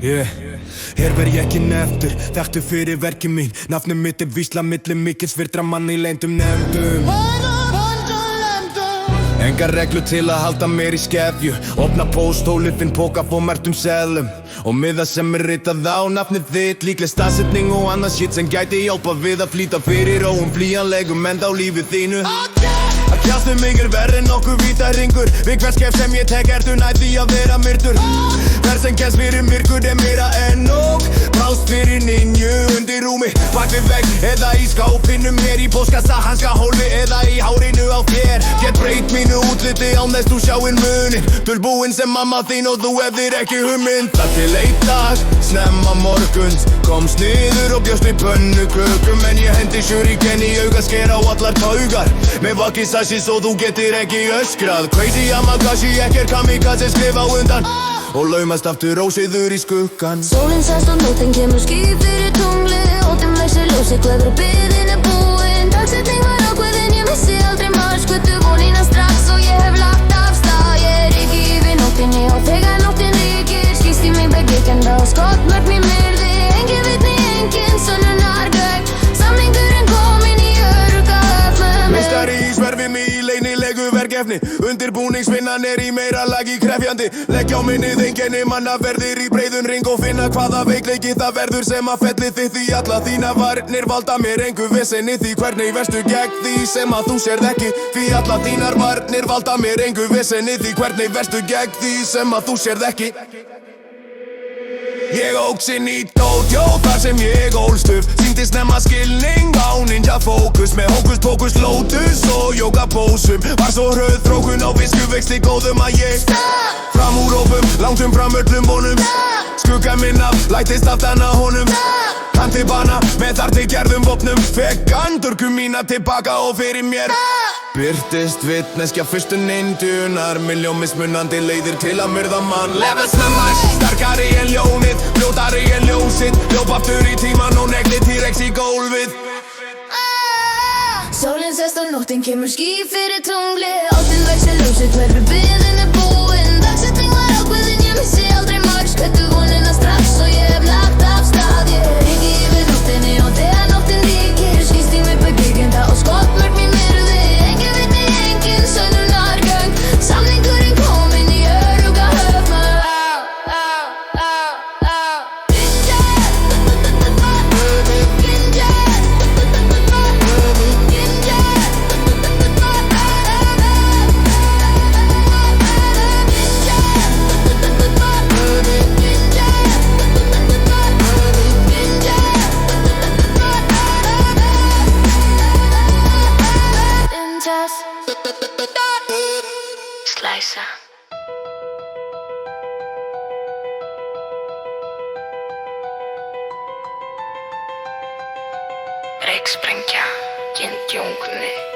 Hér verð ég ekki nefndur, þekktu fyrir verki mín. Nafnum mitt vísla milli mikils virtra mann í leyndum nefndum. Engar reglur til að halda mér í skefju. Opna pósthóli, finn póka fó mertum seðlum. Og miða sem ritað á nafnið þitt. Líkleg staðsetning og annað shit sem gæti hjálpa við að flýta fyrir óumflýjanlegum enda á lífið þínu. Að kjast mig verri en nokkuð vítahringur. Við hvern skef sem ég tek ertu næð því að vera myrtur. Hvern sem kemst fyrir myrkur meira en nóg. Brást fyrir ninju undir rúmi, bak við vegg eða í skápinu mér. Í póskassa, hanska hólfi eða í hárinu á þér. Get breytt mínu útliti án þess þú sjáir munin. Dulbúinn sem mamma þín og þú hefðir ekki hugmynd. Það til einn dag, snemma morguns, komst niður og bjóst við pönnukökum. En ég hendi shuriken í auga, sker á allar taugar. Með wakizashi svo þú getur ekki öskrað. Crazy Yamagashi, ekkert kamikaze skrifa undan. Og laumast aftur óseiður í skuggan. Sólin sest og nóttin kemur ský fyrir tungli. Óttinn vexir ljósið, hverfur biðin búin. Dagsetning var ákveðin, ég missi aldrei margs. Kvöddu vonina strax og ég hef lagt af stað. Ég ekki yfir nóttinni og þegar nóttin ríkir skýst í mig begge kenda og skottmörk mér myrði. Engin vitni, engin sönnunargögn. Samningurinn kominn í örugga höfn. Meistari í sverfi mig í leynilegu verkefni. Undirbúningsvinnan í meira lagi krefjandi. Legg á minnið einkenni manna verðir í breiðun ring. Og finna hvaða veikleiki það verður sem að felli þitt. Því alla þína varnir valda mér engu vesenni. Því hvernig verstu gegn því sem að þú sérð ekki. Því alla þínar varnir valda mér engu vesenni. Því hvernig verstu gegn því sem að þú sérð ekki. Ég óks inn í Tótjó þar sem ég ólst upp. Sýndi snemma skilning á ninja fókus. Með hókus pókus lótus og jógapósum. Var svo hröð þrókun á viskuvexti góðum að ég fram úr hópum, langt fram öllum vonum. Skugga minn af, lætist aftan að honum. Hann til bana með þar til gerðum vopnum. Fekk andurku mína tilbaka og fyrir mér birtist vitneskja fyrstu neyndunar. Miljón mismunandi leiðir til að myrða mann. Levels með mæs, sterkari en ljónið, fljótari en ljósið. Hljóp aftur í tíman og negli T-Rex í gólfið. Sólin sest og nóttin kemur ský fyrir tungli. Óttinn vexir ljósið, hverfur biðin búin. Dagsetning var ákveðin, ég missi aldrei margs. Kvöddu vonina strax og ég hef lagt af stað. Ég ekki yfir nóttinni og þegar nóttin ríkir skýst í mig begge kenda og skottmörk mér myrði. Engin vitni, engin sönnunargögn. Samningurinn kominn í örugga höfn. Slicer. Reyksprengja, Kim Jong-un.